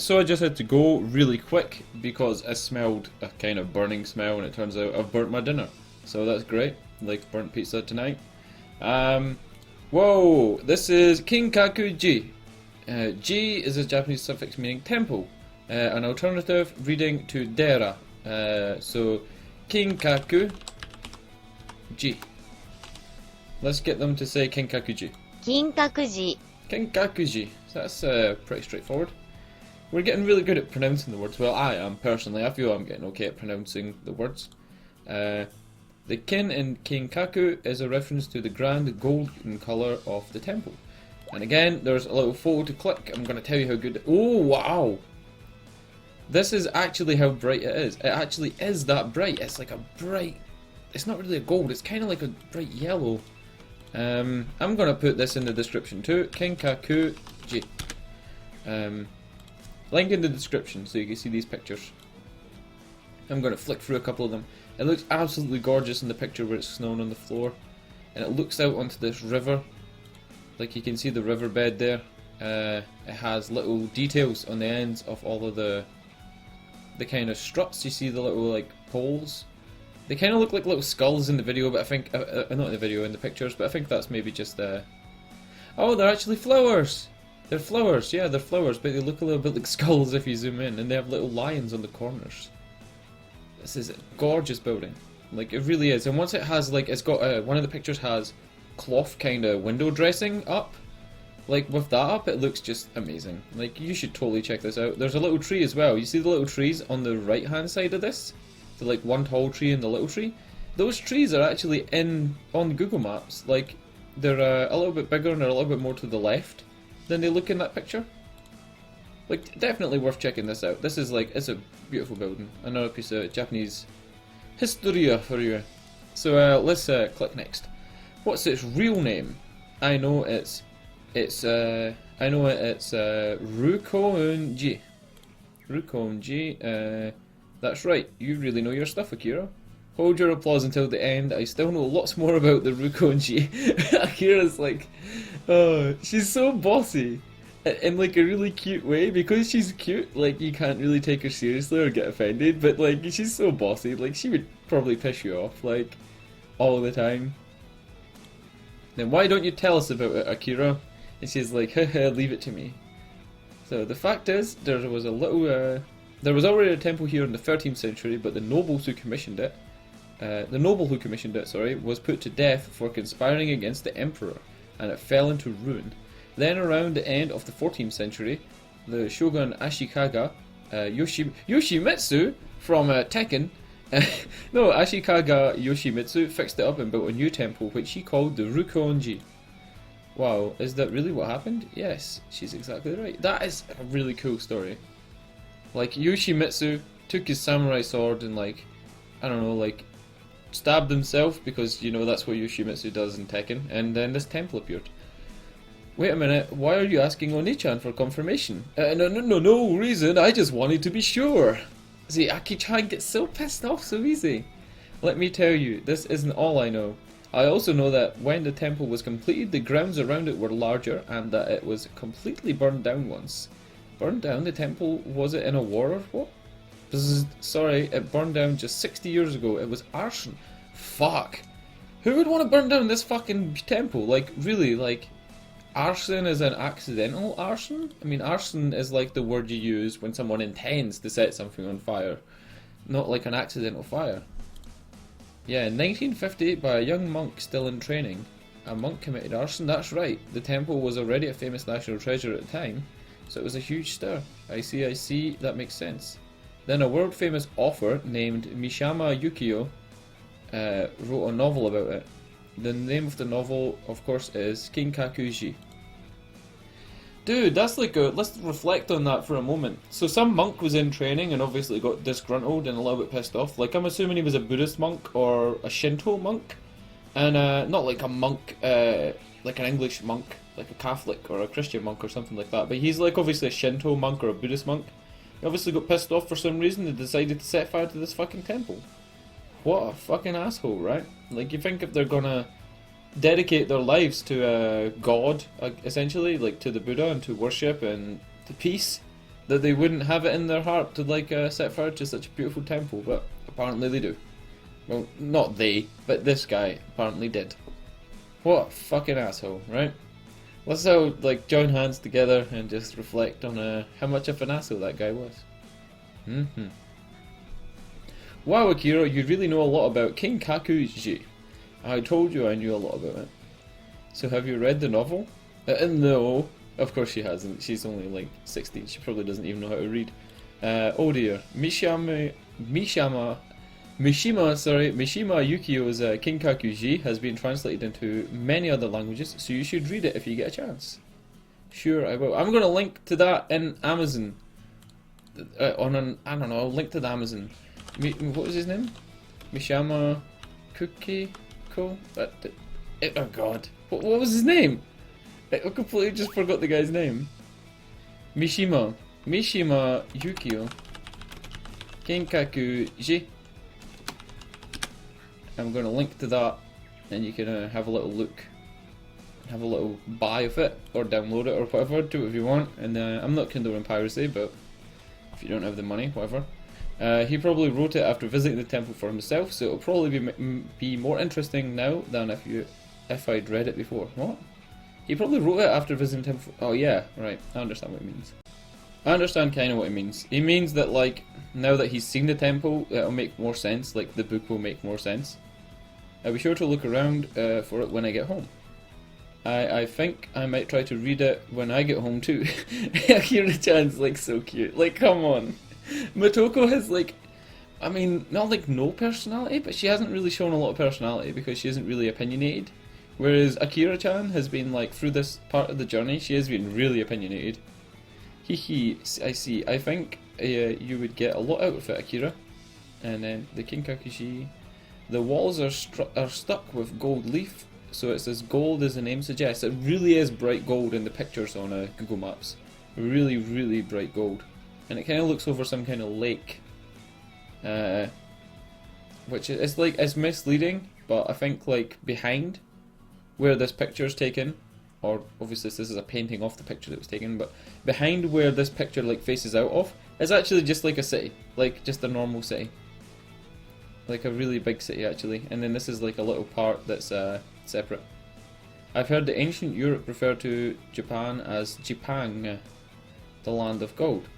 So I just had to go really quick because I smelled a kind of burning smell, and it turns out I've burnt my dinner. So that's great. Like burnt pizza tonight. Whoa! This is Kinkaku Ji. Ji is a Japanese suffix meaning temple. An alternative reading to dera. So Kinkaku Ji. Let's get them to say Kinkaku Ji. 金閣寺 Kinkaku Ji. So that's pretty straightforward. We're getting really good at pronouncing the words. Well, I am personally. I feel I'm getting okay at pronouncing the words. The kin in Kinkaku is a reference to the grand golden colour of the temple. And again, there's a little photo to click. I'm going to tell you how good. Oh, wow! This is actually how bright it is. It actually is that bright. It's like a bright. It's not really a gold. It's kind of like a bright yellow. I'm going to put this in the description too. Kinkaku Ji. Link in the description so you can see these pictures. I'm going to flick through a couple of them. It looks absolutely gorgeous in the picture where it's snowing on the floor. And it looks out onto this river. Like you can see the riverbed there. It has little details on the ends of all of the kind of struts. You see the little like poles. They kind of look like little skulls in the video, but I think not in the video, in the pictures. But I think that's maybe just oh, they're actually flowers. They're flowers. Yeah, they're flowers, but they look a little bit like skulls if you zoom in, and they have little lions on the corners. This is a gorgeous building. Like it really is. And once it has like it's got one of the pictures has cloth kind of window dressing up. Like with that up, it looks just amazing. Like you should totally check this out. There's a little tree as well. You see the little trees on the right hand side of this? The like one tall tree and the little tree. Those trees are actually on Google Maps. Like they're a little bit bigger and they're a little bit more to the left than they look in that picture. Like definitely worth checking this out. This is like it's a beautiful building. Another piece of Japanese history for you. So let's click next. What's its real name? I know it's Rukounji. Rukounji. That's right. You really know your stuff, Akira. Hold your applause until the end. I still know lots more about the Rukounji. Akira's like, oh, she's so bossy. In like a really cute way. Because she's cute, like you can't really take her seriously or get offended. But like she's so bossy. Like she would probably piss you off like all the time. Then why don't you tell us about it, Akira? And she's like, haha, leave it to me. So the fact is, there was already a temple here in the 13th century, but the noble who commissioned it, was put to death for conspiring against the emperor, and it fell into ruin. Then around the end of the 14th century, the shogun Ashikaga, Yoshimitsu from Tekken, no, Ashikaga Yoshimitsu fixed it up and built a new temple which he called the Rukounji. Wow, is that really what happened? Yes, she's exactly right. That is a really cool story. Like, Yoshimitsu took his samurai sword and like, I don't know, like, stabbed himself because, you know, that's what Yoshimitsu does in Tekken, and then this temple appeared. Wait a minute, why are you asking Oni-chan for confirmation? No reason, I just wanted to be sure. See, Aki-chan gets so pissed off so easy. Let me tell you, this isn't all I know. I also know that when the temple was completed, the grounds around it were larger and that it was completely burned down once. Burned down the temple? Was it in a war or what? Sorry, it burned down just 60 years ago. It was arson. Fuck. Who would want to burn down this fucking temple? Like, really, like, arson is an accidental arson? I mean, arson is like the word you use when someone intends to set something on fire. Not like an accidental fire. Yeah, in 1958, by a young monk still in training, a monk committed arson. That's right, the temple was already a famous national treasure at the time, so it was a huge stir. I see, that makes sense. Then a world famous author named Mishama Yukio wrote a novel about it. The name of the novel, of course, is Kinkaku-ji. Dude, that's like let's reflect on that for a moment. So some monk was in training and obviously got disgruntled and a little bit pissed off. Like, I'm assuming he was a Buddhist monk or a Shinto monk. And not like a monk, like an English monk, like a Catholic or a Christian monk or something like that. But he's like obviously a Shinto monk or a Buddhist monk. He obviously got pissed off for some reason and decided to set fire to this fucking temple. What a fucking asshole, right? Like, you think if they're gonna dedicate their lives to God, essentially, like to the Buddha and to worship and to peace, that they wouldn't have it in their heart to like set fire to such a beautiful temple, but apparently they do. Well, not they, but this guy apparently did. What a fucking asshole, right? Let's all like join hands together and just reflect on how much of an asshole that guy was. Wow, Akira, you really know a lot about King Kakuji. I told you I knew a lot about it. So have you read the novel? No, of course she hasn't. She's only like 16. She probably doesn't even know how to read. Oh dear. Mishima Yukio's King Kakuji has been translated into many other languages, so you should read it if you get a chance. Sure, I will. I'm going to link to that in Amazon. I don't know, I'll link to the Amazon. What was his name? Mishima Kuki? Oh god. What was his name? I completely just forgot the guy's name. Mishima Yukio. Kinkakuji. I'm going to link to that and you can have a little look. Have a little buy of it or download it or whatever. Do it if you want. And I'm not condoning piracy, but if you don't have the money, whatever. He probably wrote it after visiting the temple for himself, so it'll probably be more interesting now than if I'd read it before. What? He probably wrote it after visiting the temple. Oh yeah, right. I understand what he means. I understand kind of what he means. He means that like now that he's seen the temple, it'll make more sense. Like the book will make more sense. I'll be sure to look around for it when I get home. I think I might try to read it when I get home too. Akira-chan's like so cute. Like come on. Motoko has like, I mean, not like no personality, but she hasn't really shown a lot of personality because she isn't really opinionated. Whereas Akira-chan has been like, through this part of the journey, she has been really opinionated. Hehe, I see. I think you would get a lot out of it, Akira. And then the Kinkakuji. The walls are stuck with gold leaf, so it's as gold as the name suggests. It really is bright gold in the pictures on Google Maps. Really, really bright gold. And it kind of looks over some kind of lake, which is like, it's misleading, but I think like behind where this picture is taken, or obviously this is a painting off the picture that was taken, but behind where this picture like faces out of is actually just like a city, like just a normal city, like a really big city actually. And then this is like a little part that's separate. I've heard that ancient Europe referred to Japan as Jipang, the land of gold.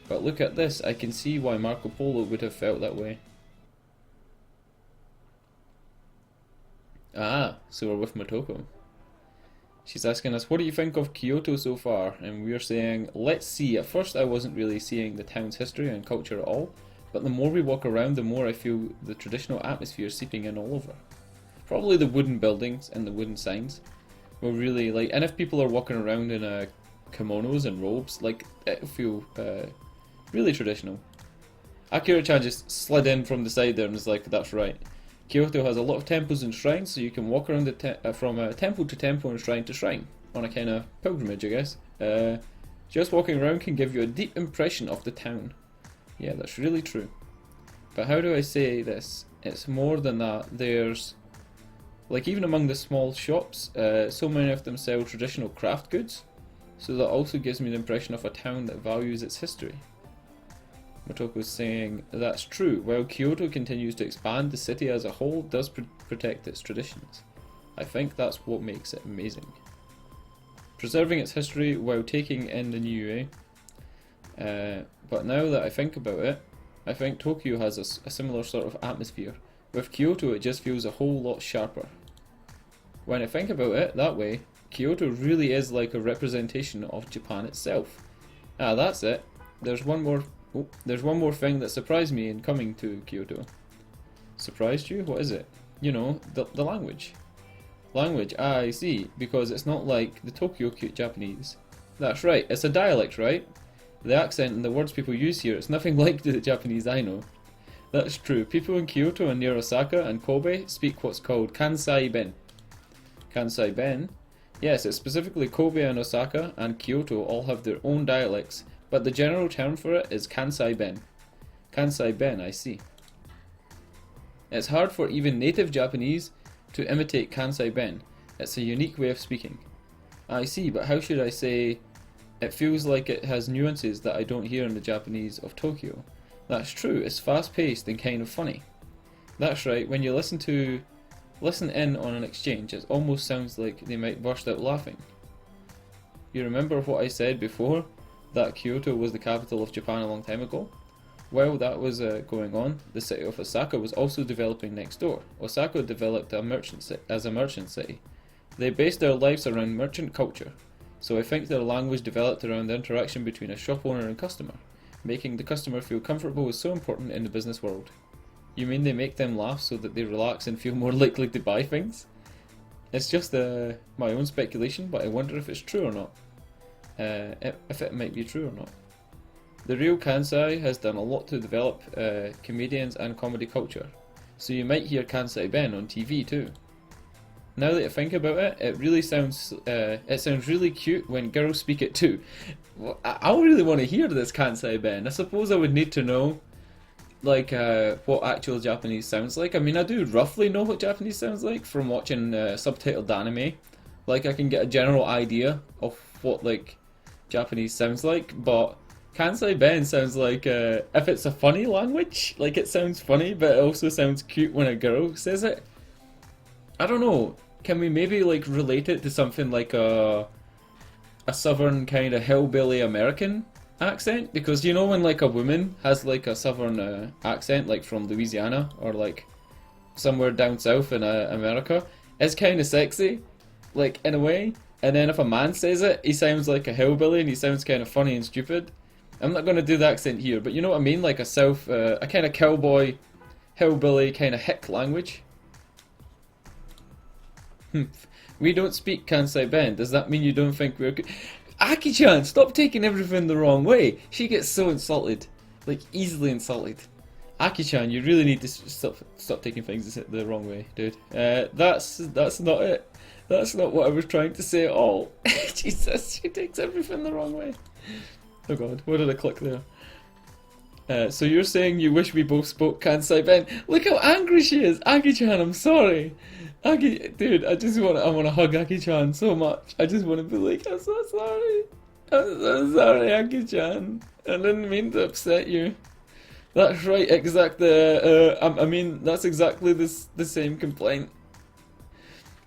But look at this, I can see why Marco Polo would have felt that way. Ah, so we're with Motoko. She's asking us, what do you think of Kyoto so far? And we're saying, let's see. At first I wasn't really seeing the town's history and culture at all, but the more we walk around, the more I feel the traditional atmosphere seeping in all over. Probably the wooden buildings and the wooden signs will really like, and if people are walking around in kimonos and robes, like it'll feel really traditional. Akira-chan just slid in from the side there and was like, that's right. Kyoto has a lot of temples and shrines, so you can walk around from temple to temple and shrine to shrine on a kind of pilgrimage, I guess. Just walking around can give you a deep impression of the town. Yeah, that's really true. But how do I say this? It's more than that. There's, like, even among the small shops, so many of them sell traditional craft goods, so that also gives me the impression of a town that values its history. Motoko's saying, that's true. While Kyoto continues to expand, the city as a whole does protect its traditions. I think that's what makes it amazing. Preserving its history while taking in the new, but now that I think about it, I think Tokyo has a similar sort of atmosphere. With Kyoto, it just feels a whole lot sharper. When I think about it that way, Kyoto really is like a representation of Japan itself. Ah, that's it. There's one more thing that surprised me in coming to Kyoto. Surprised you? What is it? You know, the language. Language, I see, because it's not like the Tokyo Japanese. That's right, it's a dialect, right? The accent and the words people use here, it's nothing like the Japanese I know. That's true, people in Kyoto and near Osaka and Kobe speak what's called Kansai Ben. Kansai Ben? Yes, it's specifically Kobe and Osaka and Kyoto all have their own dialects, but the general term for it is Kansai Ben. Kansai Ben, I see. It's hard for even native Japanese to imitate Kansai Ben. It's a unique way of speaking. I see, but how should I say It feels like it has nuances that I don't hear in the Japanese of Tokyo. That's true, it's fast paced and kind of funny. That's right, when you listen in on an exchange, it almost sounds like they might burst out laughing. You remember what I said before? That Kyoto was the capital of Japan a long time ago? While that was going on, the city of Osaka was also developing next door. Osaka developed as a merchant city. They based their lives around merchant culture, so I think their language developed around the interaction between a shop owner and customer. Making the customer feel comfortable is so important in the business world. You mean they make them laugh so that they relax and feel more likely to buy things? It's just my own speculation, but I wonder if it's true or not. If it might be true or not. The real Kansai has done a lot to develop comedians and comedy culture, so you might hear Kansai Ben on TV too. Now that I think about it, it sounds really cute when girls speak it too. Well, I really want to hear this Kansai Ben. I suppose I would need to know like what actual Japanese sounds like. I mean, I do roughly know what Japanese sounds like from watching subtitled anime. Like, I can get a general idea of what like Japanese sounds like, but Kansai Ben sounds like if it's a funny language, like it sounds funny, but it also sounds cute when a girl says it. I don't know. Can we maybe like relate it to something like a southern kind of hillbilly American accent? Because you know when like a woman has like a southern accent, like from Louisiana or like somewhere down south in America, it's kind of sexy, like in a way. And then if a man says it, he sounds like a hillbilly and he sounds kind of funny and stupid. I'm not going to do the accent here, but you know what I mean? Like a kind of cowboy, hillbilly kind of hick language. We don't speak Kansai Ben. Does that mean you don't think we're good? Aki-chan, stop taking everything the wrong way. She gets so insulted. Like, easily insulted. Aki-chan, you really need to stop taking things the wrong way, dude. That's not it. That's not what I was trying to say at all. Jesus, she takes everything the wrong way. Oh god, what did I click there? So you're saying you wish we both spoke Kansai Ben? Look how angry she is! Aki-chan, I'm sorry! Dude, I want to hug Aki-chan so much. I just want to be like, I'm so sorry. I'm so sorry, Aki-chan. I didn't mean to upset you. That's right, I mean, that's exactly the same complaint.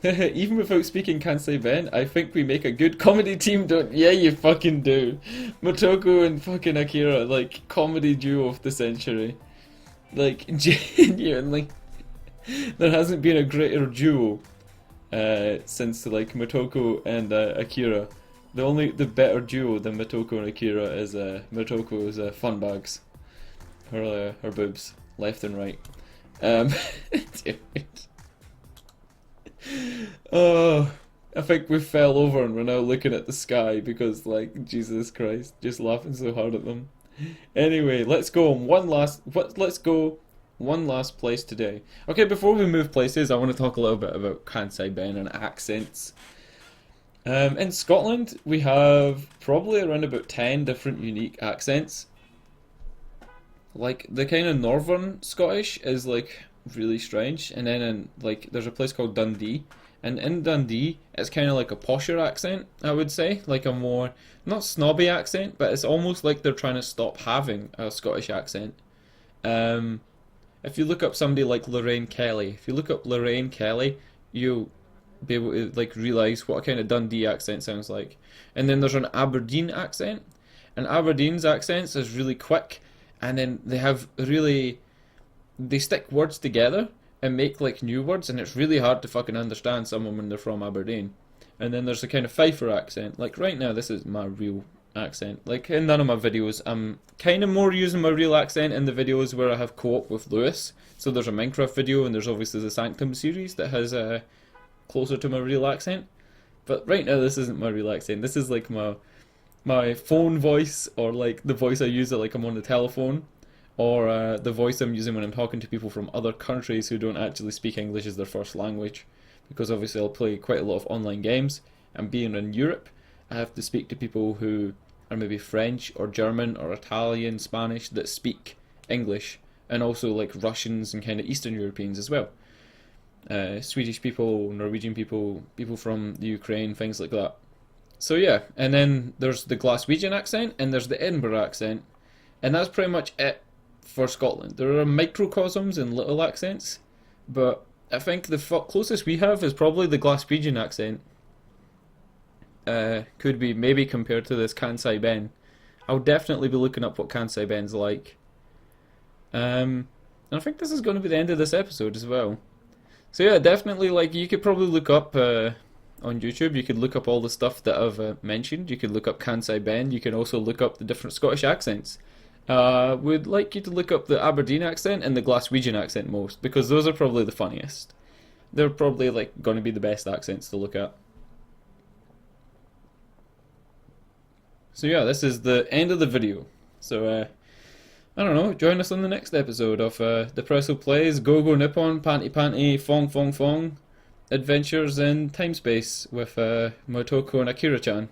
Even without speaking Kansai Ben, I think we make a good comedy team, don't? Yeah, you fucking do. Motoko and fucking Akira, like, comedy duo of the century. Like, genuinely. There hasn't been a greater duo since like Motoko and Akira. The better duo than Motoko and Akira is Motoko's fun bags, her boobs, left and right. Dude. Oh, I think we fell over and we're now looking at the sky because like Jesus Christ, just laughing so hard at them. Anyway, let's go on one last place today. Okay, before we move places, I want to talk a little bit about Kansai Ben and accents. In Scotland, we have probably around about 10 different unique accents. Like, the kind of northern Scottish is, like, really strange. And then, there's a place called Dundee. And in Dundee, it's kind of like a posher accent, I would say. Like a more, not snobby accent, but it's almost like they're trying to stop having a Scottish accent. If you look up somebody like Lorraine Kelly, you'll be able to like realise what a kind of Dundee accent sounds like. And then there's an Aberdeen accent, and Aberdeen's accents is really quick, and then they stick words together and make like new words, and it's really hard to fucking understand someone when they're from Aberdeen. And then there's a kind of Fifer accent. Like right now, this is my real accent. Like in none of my videos, I'm kind of more using my real accent in the videos where I have co-op with Lewis. So there's a Minecraft video and there's obviously the Sanctum series that has closer to my real accent. But right now this isn't my real accent. This is like my phone voice, or like the voice I use like I'm on the telephone, or the voice I'm using when I'm talking to people from other countries who don't actually speak English as their first language. Because obviously I'll play quite a lot of online games, and being in Europe, I have to speak to people who are maybe French or German or Italian, Spanish that speak English, and also like Russians and kind of Eastern Europeans as well. Swedish people, Norwegian people, people from the Ukraine, things like that. So yeah, and then there's the Glaswegian accent and there's the Edinburgh accent, and that's pretty much it for Scotland. There are microcosms and little accents, but I think the closest we have is probably the Glaswegian accent. Could be maybe compared to this Kansai Ben. I'll definitely be looking up what Kansai Ben's like. And I think this is going to be the end of this episode as well. So yeah, definitely like you could probably look up on YouTube. You could look up all the stuff that I've mentioned. You could look up Kansai Ben. You can also look up the different Scottish accents. Would like you to look up the Aberdeen accent and the Glaswegian accent most because those are probably the funniest. They're probably like going to be the best accents to look at. So yeah, this is the end of the video. So I don't know, join us on the next episode of Deppresso Plays Go Go Nippon Panty Panty Fong Fong Fong Adventures in Time Space with Motoko and Akira-chan.